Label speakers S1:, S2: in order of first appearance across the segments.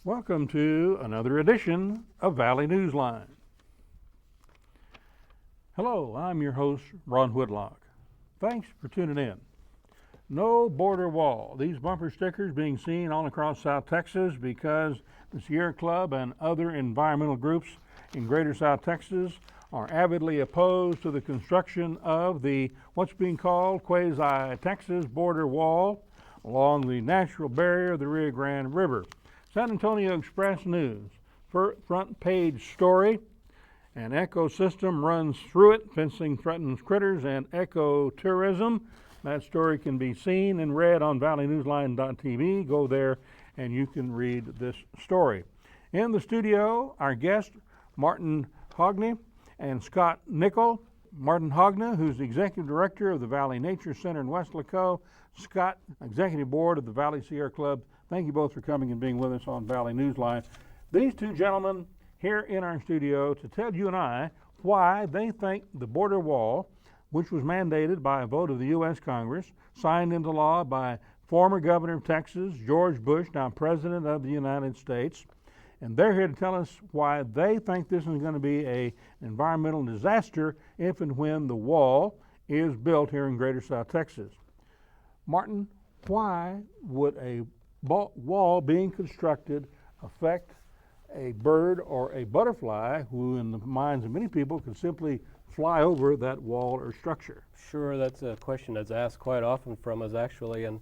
S1: Welcome to another edition of Valley Newsline. Hello, I'm your host, Ron Whitlock. Thanks for tuning in. No border wall. These bumper stickers being seen all across South Texas because the Sierra Club and other environmental groups in greater South Texas are avidly opposed to the construction of the what's being called quasi-Texas border wall along the natural barrier of the Rio Grande River. San Antonio Express News, front page story. An ecosystem runs through it, fencing threatens critters, and ecotourism. That story can be seen and read on valleynewsline.tv. Go there and you can read this story. In the studio, our guests, Martin Hogney and Scott Nickel. Martin Hogney, who's the Executive Director of the Valley Nature Center in Weslaco. Scott, Executive Board of the Valley Sierra Club. Thank you both for coming and being with us on Valley Newsline. These two gentlemen here in our studio to tell you and I why they think the border wall, which was mandated by a vote of the U.S. Congress, signed into law by former Governor of Texas, George Bush, now President of the United States, and they're here to tell us why they think this is going to be an environmental disaster if and when the wall is built here in greater South Texas. Martin, why would a wall being constructed affect a bird or a butterfly who, in the minds of many people, could simply fly over that wall or structure?
S2: Sure, that's a question that's asked quite often from us, actually. And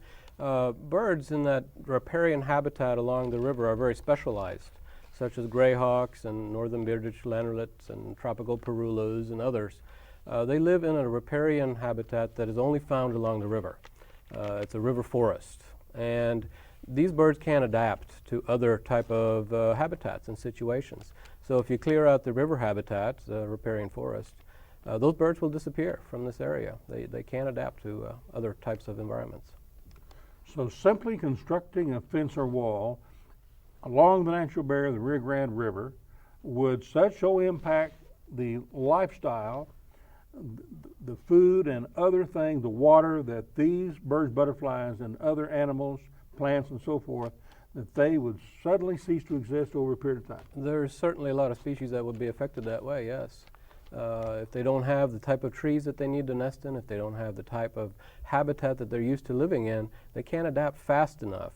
S2: birds in that riparian habitat along the river are very specialized, such as greyhawks and northern bearded landralets and tropical parulus and others. They live in a riparian habitat that is only found along the river. It's a river forest. And these birds can adapt to other type of habitats and situations. So if you clear out the river habitat, the riparian forest, those birds will disappear from this area. They can't adapt to other types of environments.
S1: So simply constructing a fence or wall along the natural barrier of the Rio Grande River would so impact the lifestyle, the food and other things, the water that these birds, butterflies, and other animals, plants and so forth, that they would suddenly cease to exist over a period of time.
S2: There's certainly a lot of species that would be affected that way, yes. If they don't have the type of trees that they need to nest in, if they don't have the type of habitat that they're used to living in, they can't adapt fast enough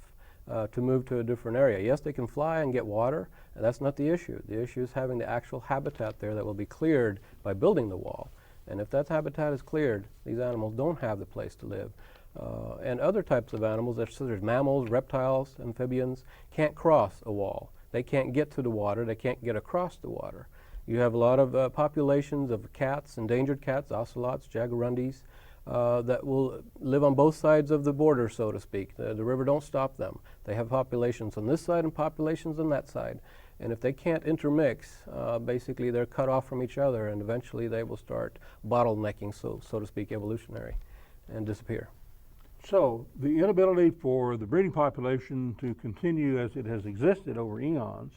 S2: to move to a different area. Yes, they can fly and get water, and that's not the issue. The issue is having the actual habitat there that will be cleared by building the wall. And if that habitat is cleared, these animals don't have the place to live. And other types of animals, such as mammals, reptiles, amphibians, can't cross a wall. They can't get to the water. They can't get across the water. You have a lot of populations of cats, endangered cats, ocelots, jaguarundis, that will live on both sides of the border, so to speak. The river don't stop them. They have populations on this side and populations on that side. And if they can't intermix, basically they're cut off from each other, and eventually they will start bottlenecking, so to speak, evolutionary, and disappear.
S1: So the inability for the breeding population to continue as it has existed over eons,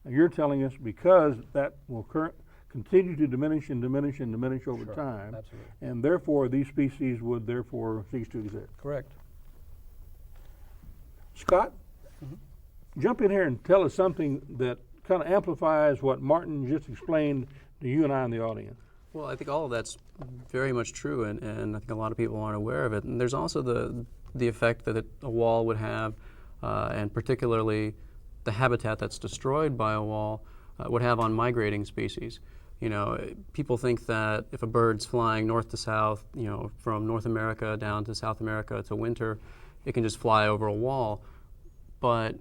S1: you're telling us because that will continue to diminish and diminish and diminish over time,
S2: absolutely.
S1: And therefore these species would therefore cease to exist.
S2: Correct.
S1: Scott, jump in here and tell us something that kind of amplifies what Martin just explained to you and I in the audience.
S3: Well, I think all of that's very much true, and I think a lot of people aren't aware of it. And there's also the effect that a wall would have, and particularly the habitat that's destroyed by a wall would have on migrating species. You know, people think that if a bird's flying north to south, you know, from North America down to South America to winter, it can just fly over a wall. But,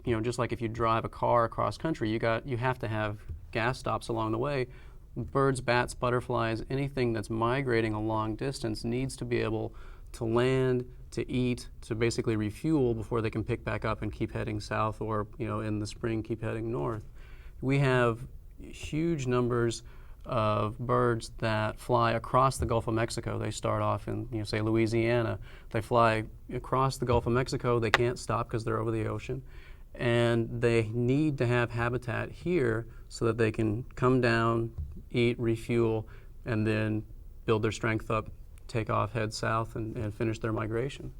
S3: you know, just like if you drive a car across country, you have to have gas stops along the way. Birds, bats, butterflies, anything that's migrating a long distance needs to be able to land, to eat, to basically refuel before they can pick back up and keep heading south, or, you know, in the spring keep heading north. We have huge numbers of birds that fly across the Gulf of Mexico. They start off in, you know, say Louisiana. They fly across the Gulf of Mexico. They can't stop because they're over the ocean. And they need to have habitat here so that they can come down, eat, refuel, and then build their strength up, take off, head south, and finish their migration.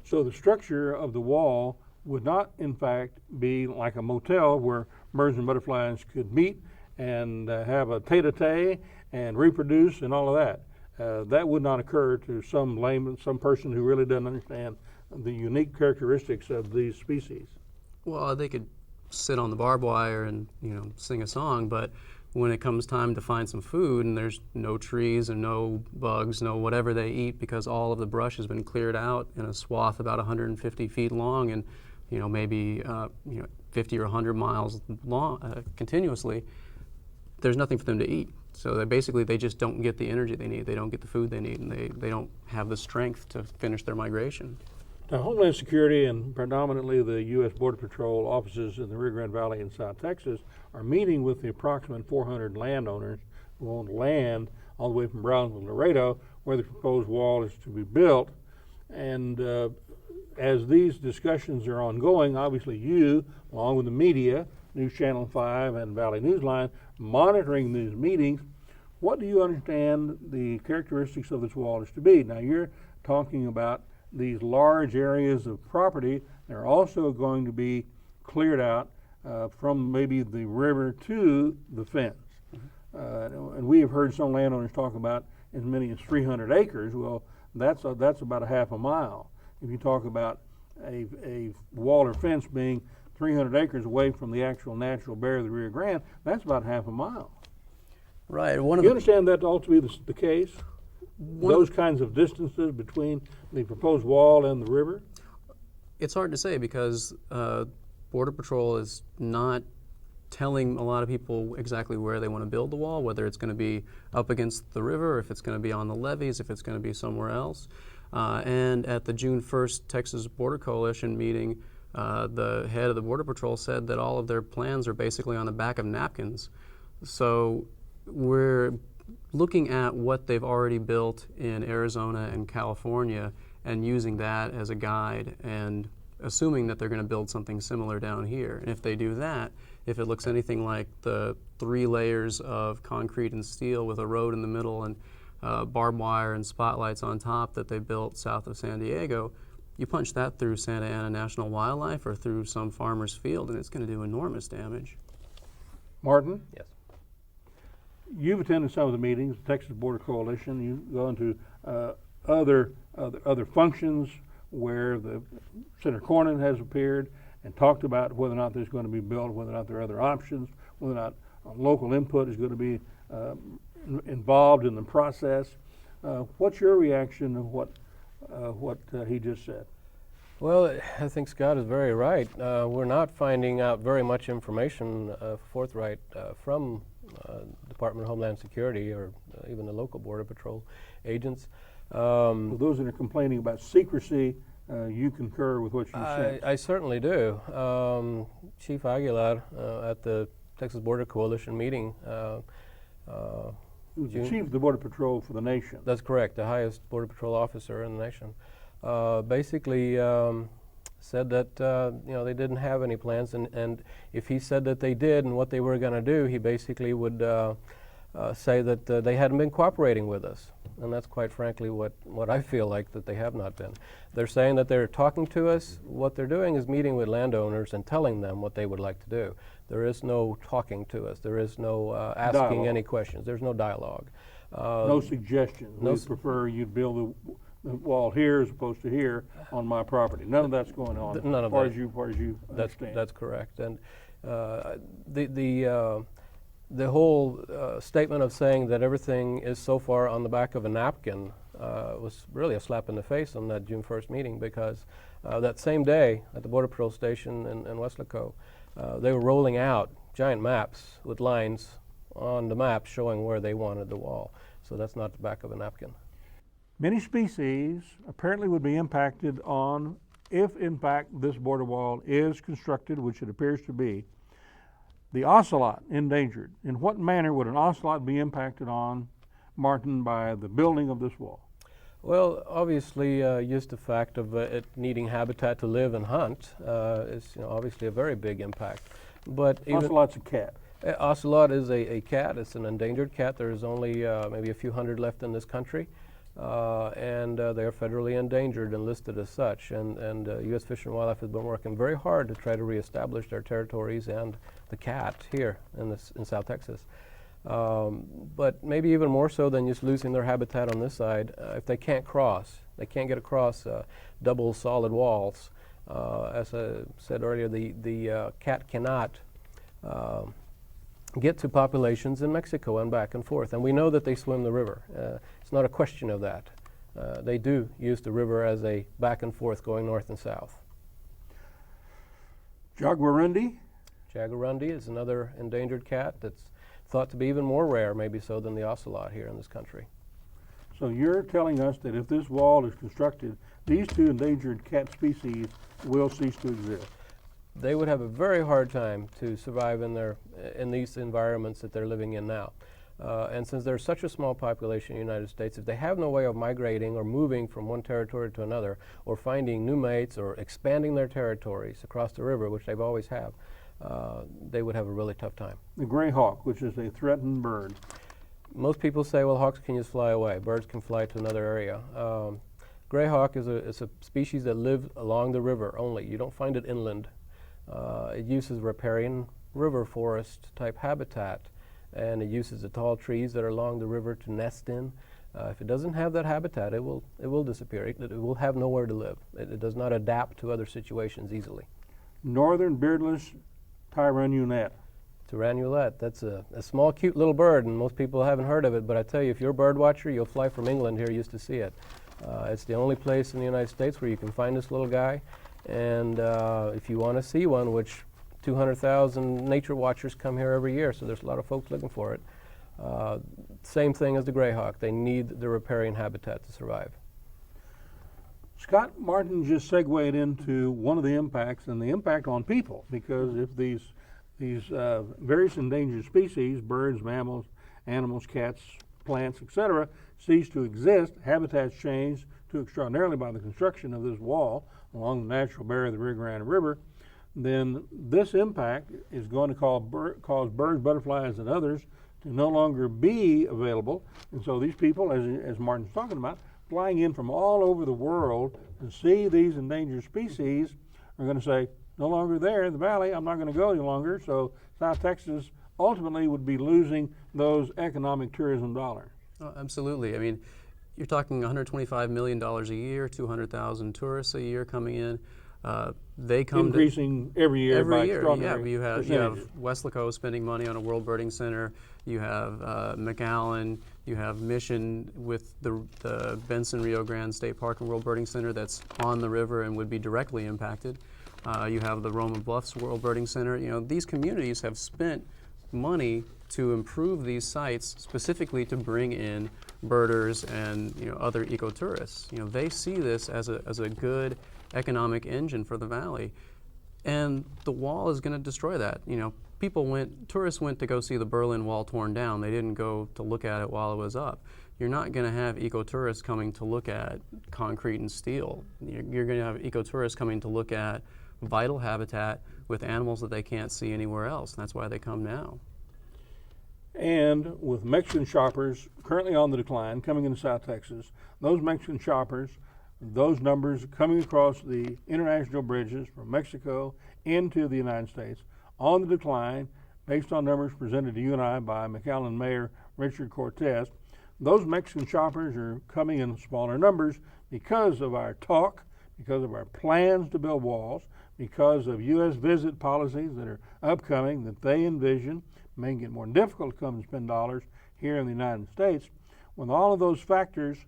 S1: So the structure of the wall would not in fact be like a motel where birds and butterflies could meet and have a tete-a-tete and reproduce and all of that. That would not occur to some layman, some person who really doesn't understand the unique characteristics of these species.
S3: Well, they could sit on the barbed wire and sing a song, but when it comes time to find some food and there's no trees and no bugs, no whatever they eat because all of the brush has been cleared out in a swath about 150 feet long and maybe 50 or 100 miles long continuously, there's nothing for them to eat. So they just don't get the energy they need. They don't get the food they need, and they don't have the strength to finish their migration.
S1: Now, Homeland Security and predominantly the U.S. Border Patrol offices in the Rio Grande Valley in South Texas are meeting with the approximate 400 landowners who own land all the way from Brownsville to Laredo where the proposed wall is to be built. And as these discussions are ongoing, obviously you, along with the media, News Channel 5 and Valley Newsline, monitoring these meetings, what do you understand the characteristics of this wall is to be? Now, you're talking about these large areas of property. They're also going to be cleared out from maybe the river to the fence. And we have heard some landowners talk about as many as 300 acres. Well, that's about a half a mile. If you talk about a wall or fence being 300 acres away from the actual natural barrier of the Rio Grande, that's about half a mile.
S3: Right.
S1: Do you understand that all to be the case? Those kinds of distances between the proposed wall and the river?
S3: It's hard to say because Border Patrol is not telling a lot of people exactly where they want to build the wall, whether it's going to be up against the river, if it's going to be on the levees, if it's going to be somewhere else. And at the June 1st Texas Border Coalition meeting, the head of the Border Patrol said that all of their plans are basically on the back of napkins. So we're looking at what they've already built in Arizona and California and using that as a guide and assuming that they're going to build something similar down here. And if they do that, if it looks anything like the 3 layers of concrete and steel with a road in the middle and barbed wire and spotlights on top that they built south of San Diego, you punch that through Santa Ana National Wildlife or through some farmer's field and it's going to do enormous damage.
S1: Martin?
S2: Yes.
S1: You've attended some of the meetings, the Texas Border Coalition. You go into other functions where the Senator Cornyn has appeared and talked about whether or not there's going to be built, whether or not there are other options, whether or not local input is going to be involved in the process. What's your reaction to what he just said?
S2: Well, I think Scott is very right. We're not finding out very much information forthright from Department of Homeland Security or even the local Border Patrol agents.
S1: For those that are complaining about secrecy, you concur with what you said.
S2: I certainly do. Chief Aguilar at the Texas Border Coalition meeting.
S1: Who's the chief of the Border Patrol for the nation?
S2: That's correct, the highest Border Patrol officer in the nation. Basically said that they didn't have any plans, and if he said that they did and what they were going to do, he basically would say that they hadn't been cooperating with us. And that's quite frankly what I feel like that they have not been. They're saying that they're talking to us. What they're doing is meeting with landowners and telling them what they would like to do. There is no talking to us. There is no asking
S1: dialogue.
S2: Any questions. There's no dialogue.
S1: No suggestions.
S2: no
S1: We prefer you build the wall here as opposed to here on my property. None of that's going on.
S2: None of
S1: as far
S2: that.
S1: as you understand.
S2: That's correct. And the whole statement of saying that everything is so far on the back of a napkin was really a slap in the face on that June 1st meeting, because that same day at the Border Patrol station in Weslaco, they were rolling out giant maps with lines on the map showing where they wanted the wall. So that's not the back of a napkin.
S1: Many species apparently would be impacted on if, in fact, this border wall is constructed, which it appears to be. The ocelot endangered. In what manner would an ocelot be impacted on, Martin, by the building of this wall?
S2: Well, obviously, just the fact of it needing habitat to live and hunt is obviously a very big impact. But
S1: Ocelot's a cat.
S2: Ocelot is a cat. It's an endangered cat. There's only maybe a few hundred left in this country. and they are federally endangered and listed as such. And U.S. Fish and Wildlife has been working very hard to try to reestablish their territories and the cat here in South Texas. But maybe even more so than just losing their habitat on this side, if they can't get across double solid walls. As I said earlier, the cat cannot get to populations in Mexico and back and forth. And we know that they swim the river. It's not a question of that. They do use the river as a back and forth going north and south.
S1: Jaguarundi?
S2: Jaguarundi is another endangered cat that's thought to be even more rare, maybe so, than the ocelot here in this country.
S1: So you're telling us that if this wall is constructed, these two endangered cat species will cease to exist?
S2: They would have a very hard time to survive in these environments that they're living in now. And since there's such a small population in the United States, if they have no way of migrating or moving from one territory to another, or finding new mates or expanding their territories across the river, which they've always have, they would have a really tough time.
S1: The gray hawk, which is a threatened bird.
S2: Most people say, well, hawks can just fly away. Birds can fly to another area. Gray hawk is a species that lives along the river only. You don't find it inland. It uses riparian river forest type habitat, and it uses the tall trees that are along the river to nest in. If it doesn't have that habitat, it will disappear. It will have nowhere to live. It does not adapt to other situations easily.
S1: Northern beardless tyrannulet.
S2: Tyrannulet, that's a small, cute little bird, and most people haven't heard of it, but I tell you, if you're a bird watcher, you'll fly from England here just to see it. It's the only place in the United States where you can find this little guy, and if you want to see one, which 200,000 nature watchers come here every year, so there's a lot of folks looking for it. Same thing as the greyhawk. They need the riparian habitat to survive.
S1: Scott Martin just segued into one of the impacts, and the impact on people, because if these various endangered species, birds, mammals, animals, cats, plants, etc., cease to exist, habitats change too extraordinarily by the construction of this wall along the natural barrier of the Rio Grande River, then this impact is going to cause birds, butterflies, and others to no longer be available. And so these people, as Martin's talking about, flying in from all over the world to see these endangered species are going to say, no longer there in the valley, I'm not going to go any longer. So South Texas ultimately would be losing those economic tourism dollars.
S3: Oh, absolutely. I mean, you're talking $125 million a year, 200,000 tourists a year coming in. They come
S1: increasing every year by extraordinary
S3: you have Weslaco spending money on a World Birding Center. You have McAllen. You have Mission with the Benson Rio Grande State Park and World Birding Center that's on the river and would be directly impacted. You have the Roman Bluffs World Birding Center. You know, these communities have spent money to improve these sites specifically to bring in birders and other ecotourists. They see this as a good economic engine for the valley, and the wall is going to destroy that. Tourists went to go see the Berlin Wall torn down. They didn't go to look at it while it was up. You're not going to have ecotourists coming to look at concrete and steel. You're going to have ecotourists coming to look at vital habitat with animals that they can't see anywhere else, and that's why they come now.
S1: And with Mexican shoppers currently on the decline coming into South Texas, those Mexican shoppers, those numbers coming across the international bridges from Mexico into the United States on the decline, based on numbers presented to you and I by McAllen Mayor Richard Cortez. Those Mexican shoppers are coming in smaller numbers because of our talk, because of our plans to build walls, because of U.S. visit policies that are upcoming that they envision, making it more difficult to come and spend dollars here in the United States. With all of those factors,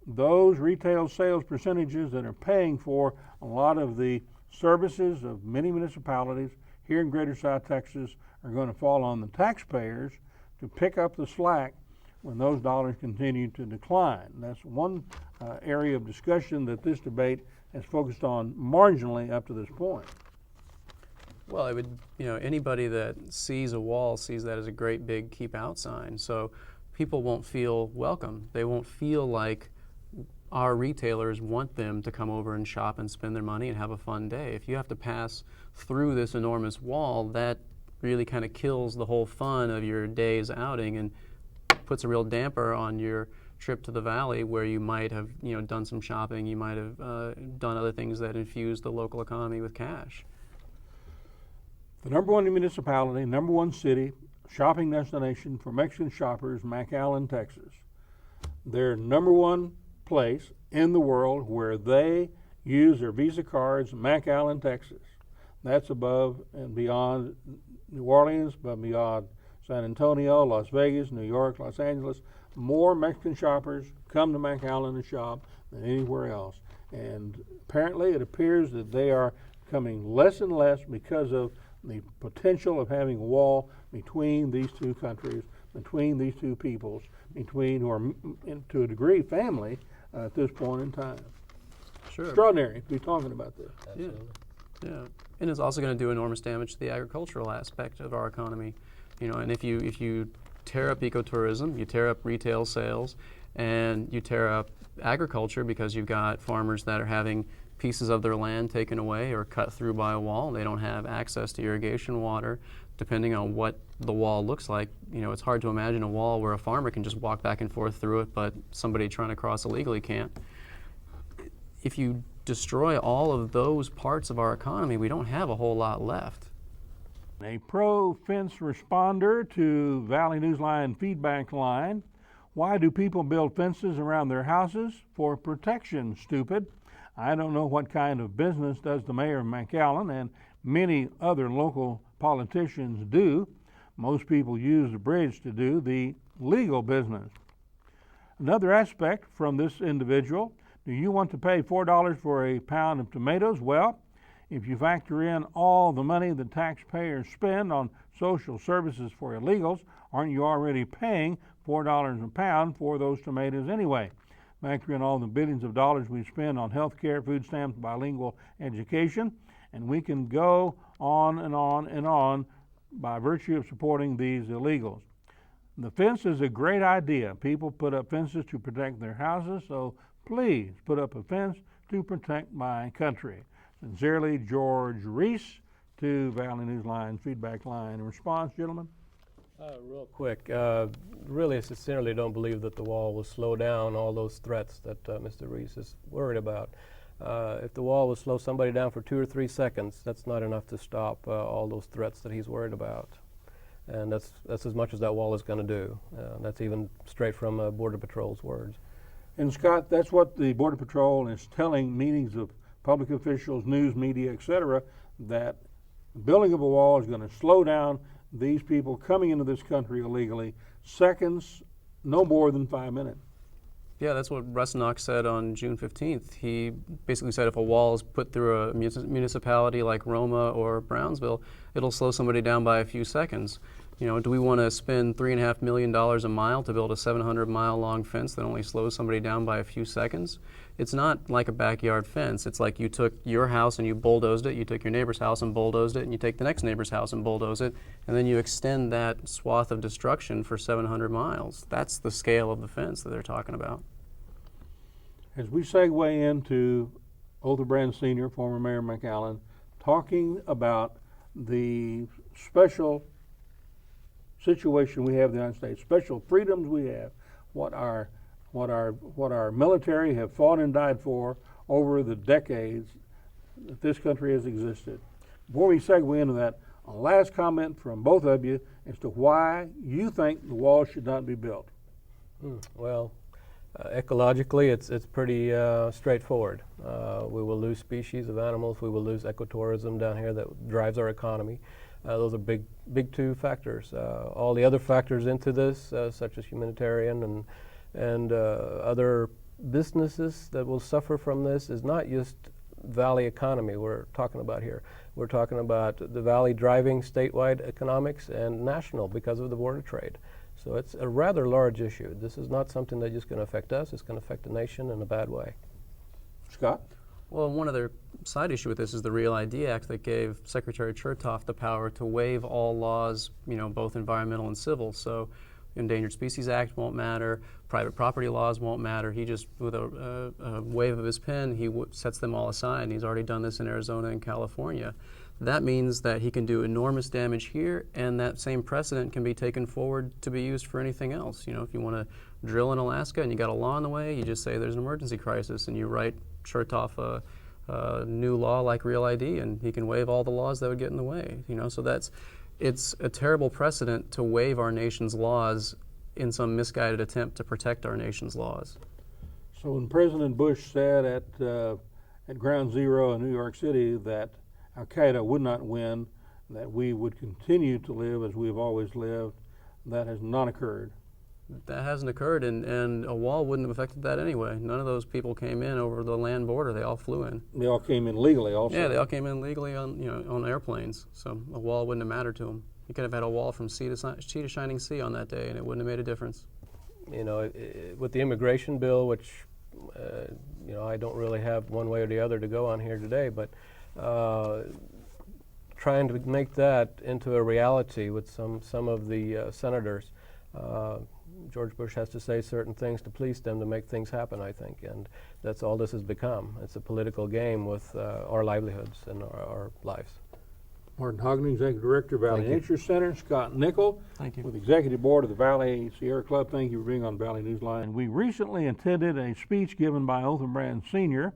S1: those retail sales percentages that are paying for a lot of the services of many municipalities here in Greater South Texas are going to fall on the taxpayers to pick up the slack when those dollars continue to decline. That's one area of discussion that this debate has focused on marginally up to this point.
S3: Well, it would, anybody that sees a wall sees that as a great big keep out sign. So people won't feel welcome. They won't feel like our retailers want them to come over and shop and spend their money and have a fun day. If you have to pass through this enormous wall, that really kind of kills the whole fun of your day's outing and puts a real damper on your trip to the valley where you might have done some shopping, you might have done other things that infuse the local economy with cash.
S1: The number one municipality, number one city, shopping destination for Mexican shoppers, McAllen, Texas. Their number one place in the world where they use their Visa cards, McAllen, Texas. That's above and beyond New Orleans, but beyond San Antonio, Las Vegas, New York, Los Angeles. More Mexican shoppers come to McAllen to shop than anywhere else. And apparently it appears that they are coming less and less because of the potential of having a wall between these two countries, between these two peoples, between who are, to a degree, family at this point in time.
S3: Sure.
S1: Extraordinary to be talking about this.
S2: Absolutely.
S3: Yeah, and it's also going to do enormous damage to the agricultural aspect of our economy. And if you tear up ecotourism, you tear up retail sales, and you tear up agriculture because you've got farmers that are having pieces of their land taken away or cut through by a wall. They don't have access to irrigation water. Depending on what the wall looks like, it's hard to imagine a wall where a farmer can just walk back and forth through it, but somebody trying to cross illegally can't. If you destroy all of those parts of our economy, we don't have a whole lot left.
S1: A pro-fence responder to Valley Newsline feedback line. Why do people build fences around their houses? For protection, stupid. I don't know what kind of business does the mayor of McAllen and many other local politicians do. Most people use the bridge to do the legal business. Another aspect from this individual, do you want to pay $4 for a pound of tomatoes? Well, if you factor in all the money the taxpayers spend on social services for illegals, aren't you already paying $4 a pound for those tomatoes anyway? Factor in all the billions of dollars we spend on health care, food stamps, bilingual education, and we can go on and on and on by virtue of supporting these illegals. The fence is a great idea. People put up fences to protect their houses, so please put up a fence to protect my country. Sincerely, George Reese to Valley Newsline feedback line. Response, gentlemen?
S2: Real quick, really sincerely don't believe that the wall will slow down all those threats that Mr. Reese is worried about. If the wall will slow somebody down for 2 or 3 seconds, that's not enough to stop all those threats that he's worried about. And that's as much as that wall is going to do. That's even straight from Border Patrol's words.
S1: And Scott, that's what the Border Patrol is telling meetings of public officials, news media, etc., that the building of a wall is going to slow down these people coming into this country illegally, seconds, no more than 5 minutes.
S3: Yeah, that's what Russ Knox said on June 15th. He basically said if a wall is put through a municipality like Roma or Brownsville, it'll slow somebody down by a few seconds. Do we want to spend $3.5 million a mile to build a 700-mile long fence that only slows somebody down by a few seconds? It's not like a backyard fence. It's like you took your house and you bulldozed it, you took your neighbor's house and bulldozed it, and you take the next neighbor's house and bulldoze it, and then you extend that swath of destruction for 700 miles. That's the scale of the fence that they're talking about.
S1: As we segue into Otherbrand Sr., former Mayor McAllen, talking about the special situation we have in the United States, special freedoms we have, what our military have fought and died for over the decades that this country has existed. Before we segue into that, a last comment from both of you as to why you think the wall should not be built.
S2: Well, ecologically, it's pretty straightforward. We will lose species of animals. We will lose ecotourism down here that drives our economy. Those are big two factors. All the other factors into this, such as humanitarian and other businesses that will suffer from this, is not just valley economy we're talking about here. We're talking about the valley driving statewide economics and national because of the border trade. So it's a rather large issue. This is not something that's just going to affect us. It's going to affect the nation in a bad way.
S1: Scott?
S3: Well, one other side issue with this is the Real ID Act that gave Secretary Chertoff the power to waive all laws, both environmental and civil. So Endangered Species Act won't matter, private property laws won't matter. He just, with a wave of his pen, he sets them all aside, and he's already done this in Arizona and California. That means that he can do enormous damage here, and that same precedent can be taken forward to be used for anything else. You know, if you want to drill in Alaska and you got a law in the way, you just say there's an emergency crisis, and you write Chertoff a new law like Real ID, and he can waive all the laws that would get in the way. You know, so it's a terrible precedent to waive our nation's laws in some misguided attempt to protect our nation's laws.
S1: So when President Bush said at Ground Zero in New York City that Al-Qaeda would not win, that we would continue to live as we've always lived, that has not occurred.
S3: That hasn't occurred, and a wall wouldn't have affected that anyway. None of those people came in over the land border. They all flew in.
S1: They all came in legally also.
S3: Yeah, they all came in legally on airplanes. So a wall wouldn't have mattered to them. You could have had a wall from sea to shining sea on that day, and it wouldn't have made a difference.
S2: You know, with the immigration bill, which you know, I don't really have one way or the other to go on here today, but trying to make that into a reality with some of the senators. George Bush has to say certain things to please them to make things happen, I think, and that's all this has become. It's a political game with our livelihoods and our lives.
S1: Martin Hogney, Executive Director, Valley Nature Center. Scott Nickel,
S3: Thank you.
S1: with Executive Board of the Valley Sierra Club. Thank you for being on Valley Newsline. And we recently attended a speech given by Othenbrand Sr.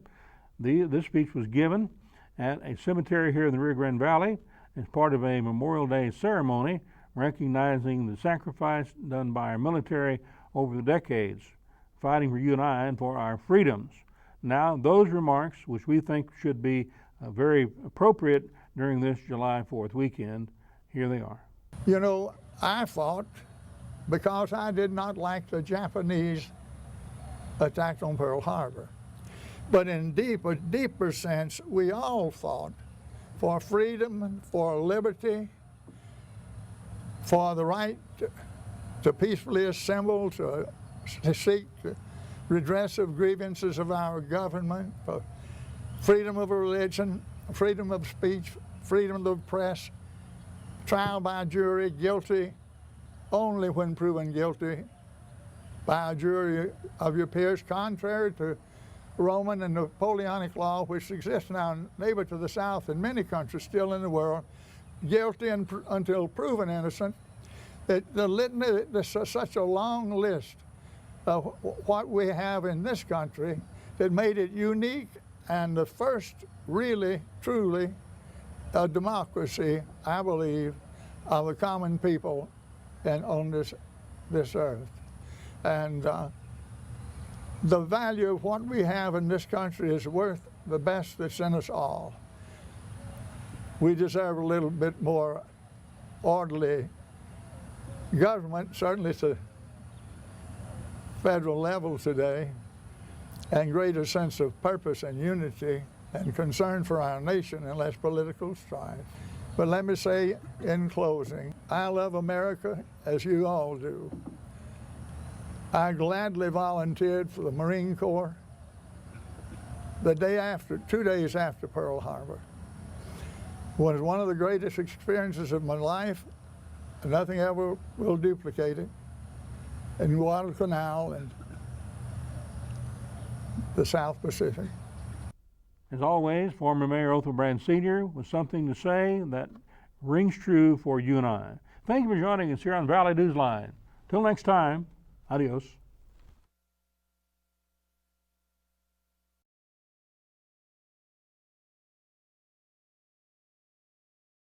S1: This speech was given at a cemetery here in the Rio Grande Valley as part of a Memorial Day ceremony recognizing the sacrifice done by our military over the decades, fighting for you and I and for our freedoms. Now, those remarks, which we think should be very appropriate during this July 4th weekend, here they are.
S4: You know, I fought because I did not like the Japanese attack on Pearl Harbor. But in a deeper sense, we all fought for freedom, for liberty, for the right to peacefully assemble, to seek the redress of grievances of our government, for freedom of religion, freedom of speech, freedom of the press, trial by jury, guilty only when proven guilty by a jury of your peers, contrary to Roman and Napoleonic law, which exists now, neighbor to the south in many countries still in the world, guilty until proven innocent. The litany, there's such a long list of what we have in this country that made it unique and the first really, truly, a democracy, I believe, of the common people on this earth. And the value of what we have in this country is worth the best that's in us all. We deserve a little bit more orderly government, certainly at the federal level today, and greater sense of purpose and unity and concern for our nation and less political strife. But let me say in closing, I love America as you all do. I gladly volunteered for the Marine Corps the day after, 2 days after Pearl Harbor. It was one of the greatest experiences of my life. Nothing ever will duplicate it. In Guadalcanal and the South Pacific.
S1: As always, former Mayor Othenbrand Sr. with something to say that rings true for you and I. Thank you for joining us here on Valley Newsline. Till next time, adios.